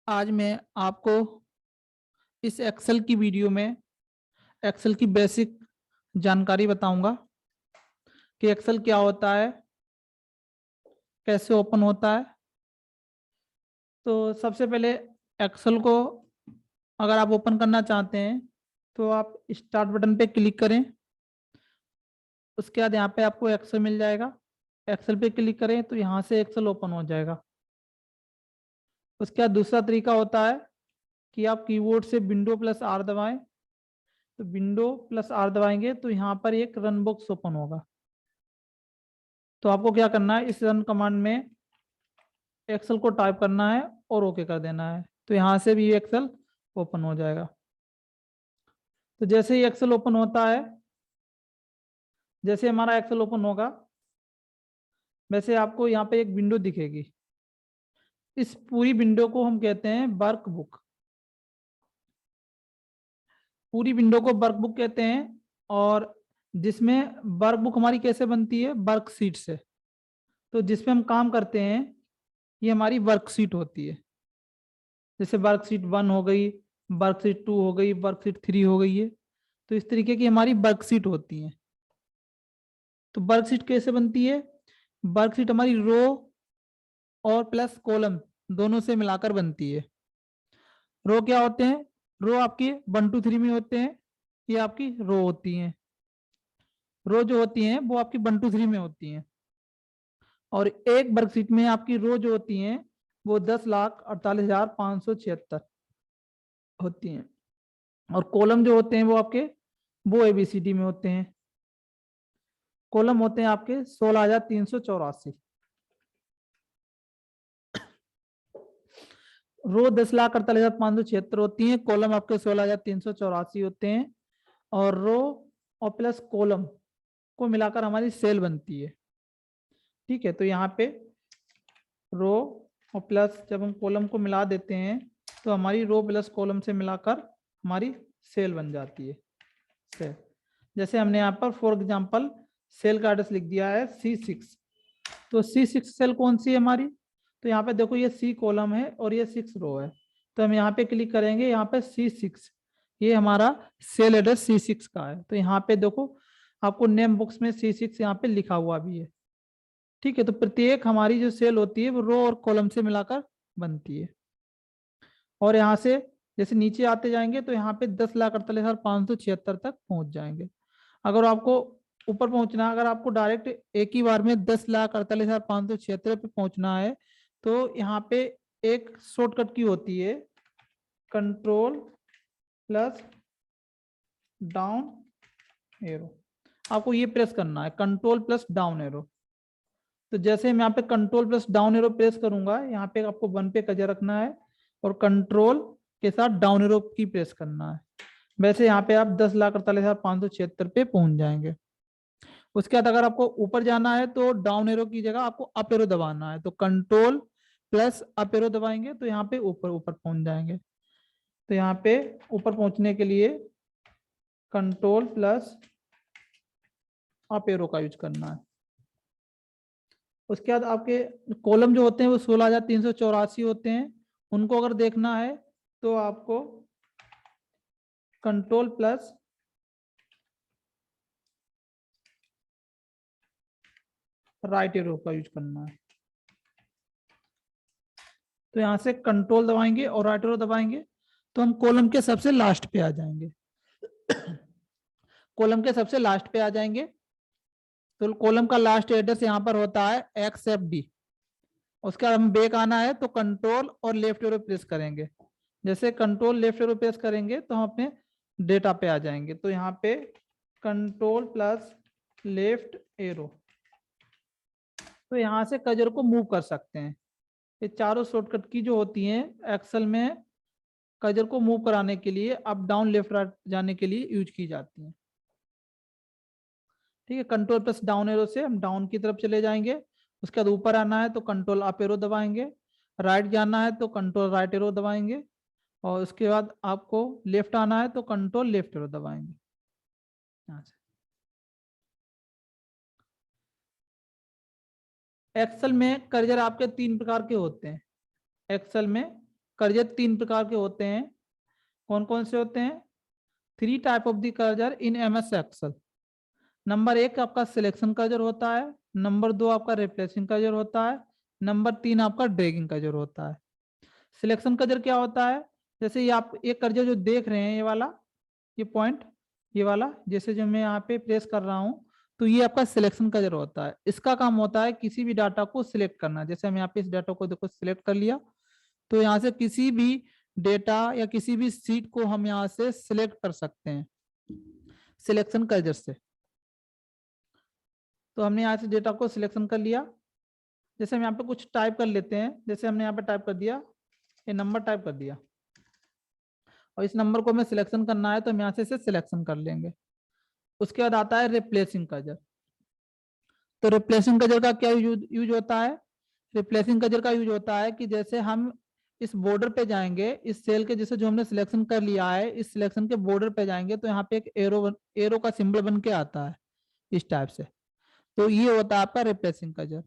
आज मैं आपको इस एक्सेल की वीडियो में एक्सेल की बेसिक जानकारी बताऊंगा कि एक्सेल क्या होता है, कैसे ओपन होता है। तो सबसे पहले एक्सेल को अगर आप ओपन करना चाहते हैं तो आप स्टार्ट बटन पे क्लिक करें। उसके बाद यहाँ पे आपको एक्सेल मिल जाएगा। एक्सेल पे क्लिक करें तो यहाँ से एक्सेल ओपन हो जाएगा। उसके बाद दूसरा तरीका होता है कि आप कीबोर्ड से विंडो प्लस आर दबाएं। तो विंडो प्लस आर दबाएंगे तो यहाँ पर एक रन बॉक्स ओपन होगा। तो आपको क्या करना है, इस रन कमांड में एक्सेल को टाइप करना है और ओके कर देना है। तो यहाँ से भी एक्सेल ओपन हो जाएगा। तो जैसे ही एक्सेल ओपन होता है, जैसे हमारा एक्सेल ओपन होगा वैसे आपको यहाँ पे एक विंडो दिखेगी। इस पूरी विंडो को हम कहते हैं वर्कबुक। पूरी विंडो को वर्कबुक कहते हैं। और जिसमें वर्कबुक हमारी कैसे बनती है, वर्कशीट से। तो जिसपे हम काम करते हैं ये हमारी वर्कशीट होती है। जैसे वर्कशीट 1 हो गई, वर्कशीट 2 हो गई, वर्कशीट 3 हो गई है। तो इस तरीके की हमारी वर्कशीट होती है। तो वर्कशीट कैसे बनती है, वर्कशीट हमारी रो और प्लस कॉलम दोनों से मिलाकर बनती है। रो क्या होते हैं, रो आपकी 1 2 3 में होते हैं, ये आपकी रो होती हैं। रो जो होती हैं वो आपकी 1 2 3 में होती हैं। और एक वर्कशीट में आपकी रो जो होती हैं वो 10,48,576 होती हैं। और कॉलम जो होते हैं वो आपके वो एबीसीडी में होते हैं। कॉलम होते हैं आपके 16,384। रो 10,48,576 होती हैं, कॉलम आपके 16,384 होते हैं। और रो और प्लस कॉलम को मिलाकर हमारी सेल बनती है। ठीक है, तो यहाँ पे रो और प्लस जब हम कॉलम को मिला देते हैं तो हमारी रो प्लस कॉलम से मिलाकर हमारी सेल बन जाती है। सेल जैसे हमने यहाँ पर फॉर एग्जांपल सेल का एड्रेस लिख दिया है C6। तो C6 सेल कौन सी है हमारी, तो यहाँ पे देखो ये C कॉलम है और ये 6 रो है। तो हम यहाँ पे क्लिक करेंगे, यहाँ पे C6 ये हमारा सेल एड्रेस C6 का है। तो यहाँ पे देखो आपको नेम बॉक्स में C6 यहाँ पे लिखा हुआ भी है। ठीक है, तो प्रत्येक हमारी जो सेल होती है वो रो और कॉलम से मिलाकर बनती है। और यहाँ से जैसे नीचे आते जाएंगे तो यहाँ पे 10,48,576 तक पहुंच जाएंगे। अगर आपको ऊपर पहुंचना, अगर आपको डायरेक्ट एक ही बार में 10,48,576 पे पहुंचना है तो यहाँ पे एक शॉर्टकट की होती है, कंट्रोल प्लस डाउन एरो। आपको ये प्रेस करना है, कंट्रोल प्लस डाउन एरो। तो जैसे मैं यहाँ पे control plus down arrow press करूंगा, यहाँ पे आपको 1 पे कजर रखना है और कंट्रोल के साथ डाउन एरो की प्रेस करना है। वैसे यहाँ पे आप 10,48,576 पे पहुंच जाएंगे। उसके बाद अगर आपको ऊपर जाना है तो डाउन एरो की जगह आपको अप एरो दबाना है। तो कंट्रोल प्लस अप एरो दबाएंगे तो यहाँ पे ऊपर ऊपर पहुंच जाएंगे। तो यहाँ पे ऊपर पहुंचने के लिए कंट्रोल प्लस अप एरो का यूज करना है। उसके बाद आपके कॉलम जो होते हैं वो 16,384 होते हैं। उनको अगर देखना है तो आपको कंट्रोल प्लस राइट एरो का यूज करना है। तो यहां से कंट्रोल दबाएंगे और राइट एरो दबाएंगे तो हम कॉलम के सबसे लास्ट पे आ जाएंगे। कॉलम के सबसे लास्ट पे आ जाएंगे तो कॉलम का लास्ट एड्रेस यहाँ पर होता है XFD। उसके बाद हम बैक आना है तो कंट्रोल और लेफ्ट एरो प्रेस करेंगे। जैसे कंट्रोल लेफ्ट एरो प्रेस करेंगे तो हम अपने डेटा पे आ जाएंगे। तो यहाँ पे कंट्रोल प्लस लेफ्ट एरो, तो यहाँ से कर्सर को मूव कर सकते हैं। ये चारों शॉर्टकट की जो होती हैं एक्सेल में कर्सर को मूव कराने के लिए, अप डाउन लेफ्ट राइट जाने के लिए यूज की जाती हैं। ठीक है, कंट्रोल प्लस डाउन एरो से हम डाउन की तरफ चले जाएंगे। उसके बाद ऊपर आना है तो कंट्रोल अप एरो दबाएंगे, राइट जाना है तो कंट्रोल राइट एरो दबाएंगे, और उसके बाद आपको लेफ्ट आना है तो कंट्रोल लेफ्ट एरो दबाएंगे। यहाँ से एक्सेल में कर्सर आपके 3 प्रकार के होते हैं। एक्सेल में कर्जर 3 प्रकार के होते हैं। कौन कौन से होते हैं? 3 type of the cursor in MS Excel. Number 1 आपका सिलेक्शन कर्जर होता है, नंबर 2 आपका रिप्लेसिंग कर्जर होता है, नंबर 3 आपका ड्रैगिंग कर्जर होता है। सिलेक्शन कर्जर क्या होता है? जैसे ये आप एक कर्जर जो देख रहे हैं, ये वाला, ये पॉइंट, ये वाला, जैसे जो मैं यहाँ पे प्रेस कर रहा हूँ, तो ये आपका सिलेक्शन कर्जर होता है। इसका काम होता है किसी भी डाटा को सिलेक्ट करना। जैसे हम यहाँ पे इस डाटा को देखो सिलेक्ट कर लिया, तो यहाँ से किसी भी डेटा या किसी भी सीट को हम यहाँ से सिलेक्ट कर सकते हैं सिलेक्शन कर्जर से। तो हमने यहाँ से डेटा को सिलेक्शन कर लिया। जैसे हम यहाँ पे कुछ टाइप कर लेते हैं, जैसे हमने यहाँ पे टाइप कर दिया, ये नंबर टाइप कर दिया, और इस नंबर को हमें सिलेक्शन करना है, तो हम यहाँ से इसे सिलेक्शन कर लेंगे। उसके बाद आता है रिप्लेसिंग कर्जर। तो रिप्लेसिंग कर्जर का क्या यूज होता है? रिप्लेसिंग कर्जर का यूज होता है कि जैसे हम इस बॉर्डर पे जाएंगे, इस सेल के जैसे जो हमने सिलेक्शन कर लिया है, इस सिलेक्शन के बॉर्डर पे जाएंगे, तो यहाँ पे एक एरो का सिंबल बन के आता है इस टाइप से। तो ये होता है आपका रिप्लेसिंग कर्जर।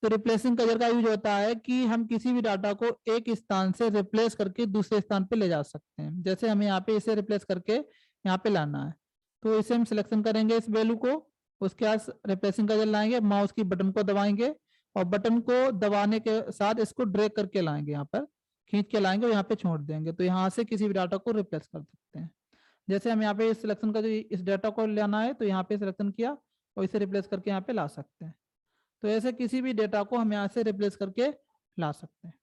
तो रिप्लेसिंग कर्जर का यूज होता है कि हम किसी भी डाटा को एक स्थान से रिप्लेस करके दूसरे स्थान पे ले जा सकते हैं। जैसे हमें यहाँ पे इसे रिप्लेस करके यहाँ पे लाना है, तो इसे हम सिलेक्शन करेंगे इस वैल्यू को, उसके बाद रिप्लेसिंग कर्जर लाएंगे, माउस की बटन को दबाएंगे, और बटन को दबाने के साथ इसको ड्रैग करके लाएंगे, यहाँ पर खींच के लाएंगे और यहाँ पे छोड़ देंगे, तो यहाँ से किसी भी डाटा को रिप्लेस कर सकते हैं। जैसे हम यहाँ पे सिलेक्शन का जो इस डाटा को लेना है, तो यहाँ पे सिलेक्शन किया और इसे रिप्लेस करके यहाँ पे ला सकते हैं। तो ऐसे किसी भी डेटा को हम यहाँ से रिप्लेस करके ला सकते हैं।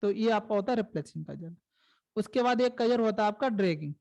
तो ये आपका होता है रिप्लेसिंग कर्जर। उसके बाद एक कर्जर होता है आपका ड्रैगिंग।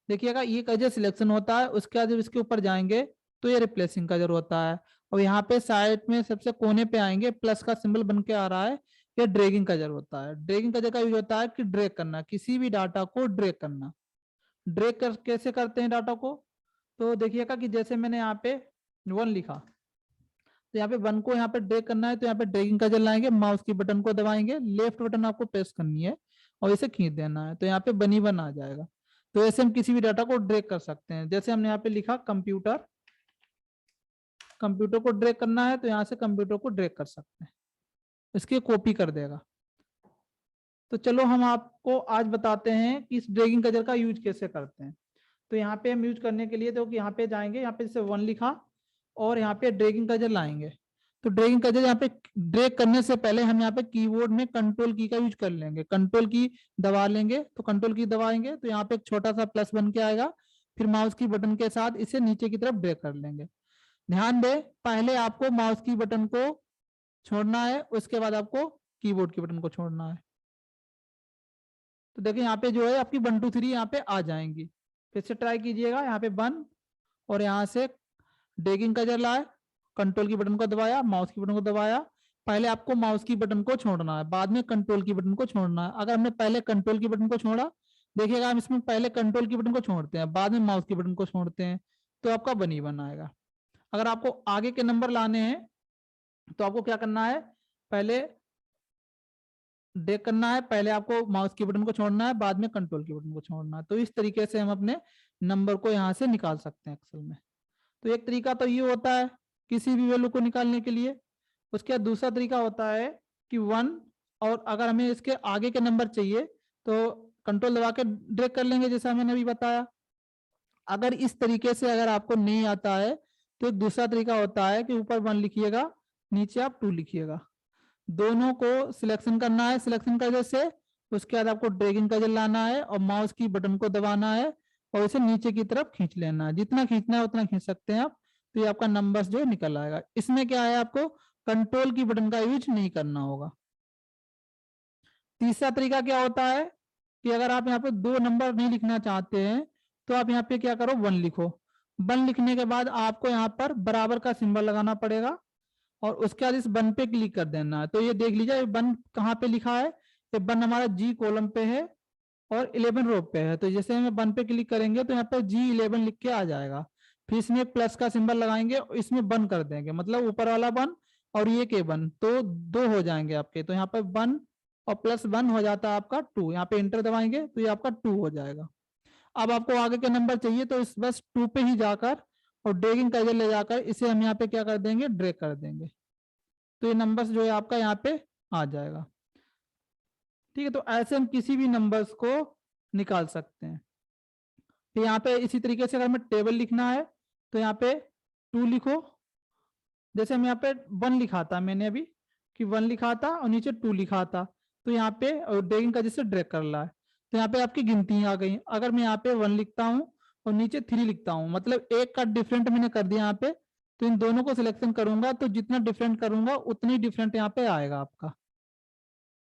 देखिएगा, ये कर्जर सिलेक्शन होता है, उसके बाद जब इसके ऊपर जाएंगे तो ये रिप्लेसिंग कर्जर होता है, और यहाँ पे साइड में सबसे कोने पे आएंगे, प्लस का सिंबल बन के आ रहा है, ये ड्रैगिंग कर्जर होता है। ड्रैगिंग कर्जर का यूज होता है कि ड्रैग करना, किसी भी डाटा को ड्रैग करना। ड्रैग कर कैसे करते हैं डाटा को? तो देखिएगा कि जैसे मैंने यहाँ पे 1 लिखा, तो यहाँ पे 1 को यहाँ पे ड्रैग करना है, तो यहाँ पे ड्रैगिंग कर्जर लाएंगे, माउस की बटन को दबाएंगे, लेफ्ट बटन आपको प्रेस करनी है और इसे खींच देना है, तो यहाँ पे बनी 1 आ जाएगा। तो ऐसे हम किसी भी डाटा को ड्रैग कर सकते हैं। जैसे हमने यहाँ पे लिखा कंप्यूटर, कंप्यूटर को ड्रैग करना है, तो यहाँ से कंप्यूटर को ड्रैग कर सकते हैं, इसकी कॉपी कर देगा। तो चलो हम आपको आज बताते हैं कि इस ड्रैगिंग कर्जर का यूज कैसे करते हैं। तो यहाँ पे हम यूज करने के लिए तो यहाँ पे जाएंगे, यहाँ पे जैसे 1 लिखा और यहाँ पे ड्रैगिंग कर्जर लाएंगे। तो ड्रैगिंग कर्जर यहाँ पे ड्रैग करने से पहले हम यहाँ पे कीबोर्ड में कंट्रोल की का यूज कर लेंगे, कंट्रोल की दबा लेंगे। तो कंट्रोल की दबाएंगे तो यहाँ पे एक छोटा सा प्लस बन के आएगा, फिर माउस की बटन के साथ इसे नीचे की तरफ ड्रैग कर लेंगे। ध्यान दे, पहले आपको माउस की बटन को छोड़ना है, उसके बाद आपको कीबोर्ड की बटन को छोड़ना है। तो देखिए यहाँ पे जो है आपकी 1 2 3 यहाँ पे आ जाएंगी। फिर से ट्राई कीजिएगा, यहाँ पे 1 और यहाँ से ड्रैगिंग कर्जर लाए, कंट्रोल की बटन को दबाया, माउस की बटन को दबाया। पहले आपको माउस की बटन को छोड़ना है, बाद में कंट्रोल की बटन को छोड़ना है। अगर हमने पहले कंट्रोल की बटन को छोड़ा, देखिएगा हम इसमें पहले कंट्रोल की बटन को छोड़ते हैं, बाद में माउस की बटन को छोड़ते हैं, तो आपका 1 आएगा। अगर आपको आगे के नंबर लाने हैं तो आपको क्या करना है, पहले ड्रैग करना है, पहले आपको माउस की बटन को छोड़ना है, बाद में कंट्रोल की बटन को छोड़ना है। तो इस तरीके से हम अपने नंबर को यहाँ से निकाल सकते हैं एक्सेल में। तो एक तरीका तो ये होता है किसी भी वैल्यू को निकालने के लिए। उसके बाद दूसरा तरीका होता है कि 1, और अगर हमें इसके आगे के नंबर चाहिए तो कंट्रोल दबा के ड्रैग कर लेंगे, जैसा मैंने अभी बताया। अगर इस तरीके से अगर आपको नहीं आता है तो एक दूसरा तरीका होता है कि ऊपर 1 लिखिएगा, नीचे आप 2 लिखिएगा, दोनों को सिलेक्शन करना है सिलेक्शन कर्जर से। उसके बाद आपको ड्रैगिंग कर्जर लाना है और माउस की बटन को दबाना है और इसे नीचे की तरफ खींच लेना है, जितना खींचना है उतना खींच सकते हैं आप। तो ये आपका नंबर्स जो निकल आएगा। इसमें क्या है, आपको कंट्रोल की बटन का यूज नहीं करना होगा। तीसरा तरीका क्या होता है कि अगर आप यहाँ पे 2 नंबर नहीं लिखना चाहते हैं तो आप यहाँ पे क्या करो, 1 लिखो। 1 लिखने के बाद आपको यहाँ पर बराबर का सिंबल लगाना पड़ेगा और उसके बाद इस 1 पे क्लिक कर देना है। तो ये देख लीजिए 1 कहाँ पे लिखा है, ये 1 हमारा जी कॉलम पे है और 11 रो पे है। तो जैसे हम 1 पे क्लिक करेंगे तो यहाँ पे G11 लिख के आ जाएगा। फिर इसमें एक प्लस का सिंबल लगाएंगे और इसमें 1 कर देंगे, मतलब ऊपर वाला 1 और ये के 1, तो 2 हो जाएंगे आपके। तो यहाँ पे 1 और प्लस 1 हो जाता है आपका 2। यहाँ पे इंटर दबाएंगे तो ये आपका 2 हो जाएगा। अब आपको आगे के नंबर चाहिए तो इस बस 2 पे ही जाकर और ड्रैगिंग कर्जर ले जाकर इसे हम यहाँ पे क्या कर देंगे, ड्रैग कर देंगे। तो ये नंबर्स जो है आपका यहाँ पे आ जाएगा। ठीक है, तो ऐसे हम किसी भी नंबर्स को निकाल सकते हैं। तो यहाँ पे इसी तरीके से अगर हमें टेबल लिखना है तो यहाँ पे 2 लिखो, जैसे हम यहाँ पे 1 लिखा था मैंने अभी कि 1 लिखा था और नीचे 2 लिखा था, तो यहाँ पे ड्रैगिंग का जैसे ड्रैग कर रहा है, तो यहाँ पे आपकी गिनती आ गई। अगर मैं यहाँ पे 1 लिखता हूँ और नीचे 3 लिखता हूँ, मतलब एक का डिफरेंट मैंने कर दिया यहाँ पे, तो इन दोनों को सिलेक्शन करूंगा तो जितना डिफरेंट करूंगा उतनी डिफरेंट यहाँ पे आएगा आपका।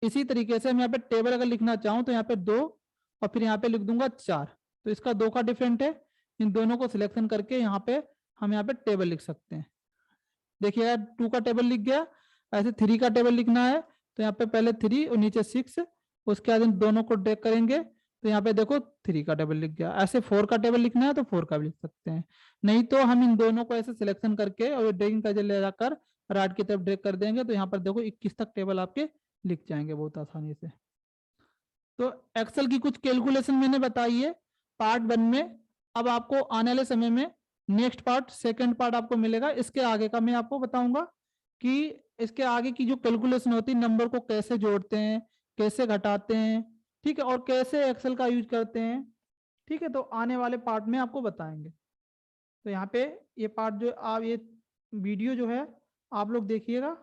इसी तरीके से मैं यहाँ पे टेबल अगर लिखना चाहूँ तो यहाँ पे 2 और फिर यहाँ पे लिख दूंगा 4, तो इसका 2 का डिफरेंट है, इन दोनों को सिलेक्शन करके यहाँ पे हम यहाँ पे टेबल लिख सकते हैं। देखिए यार 2 का टेबल लिख गया। ऐसे 3 का टेबल लिखना है तो यहाँ पे पहले 3 और नीचे 6, उसके बाद इन दोनों को ड्रैग करेंगे तो यहाँ पे देखो 3 का टेबल लिख गया। ऐसे 4 का टेबल लिखना है तो 4 का भी लिख सकते हैं, नहीं तो हम इन दोनों को ऐसे सिलेक्शन करके और ड्रैगिंग का ले जाकर राइट की तरफ ड्रैग कर देंगे तो यहाँ पर देखो 21 तक टेबल आपके लिख जाएंगे बहुत आसानी से। तो एक्सेल की कुछ कैलकुलेशन मैंने बताई है पार्ट 1 में। अब आपको आने वाले समय में नेक्स्ट पार्ट, सेकंड पार्ट आपको मिलेगा, इसके आगे का मैं आपको बताऊंगा कि इसके आगे की जो कैलकुलेशन होती है, नंबर को कैसे जोड़ते हैं, कैसे घटाते हैं, ठीक है, और कैसे एक्सेल का यूज करते हैं, ठीक है, तो आने वाले पार्ट में आपको बताएंगे। तो यहाँ पे ये पार्ट जो आप ये वीडियो जो है आप लोग देखिएगा।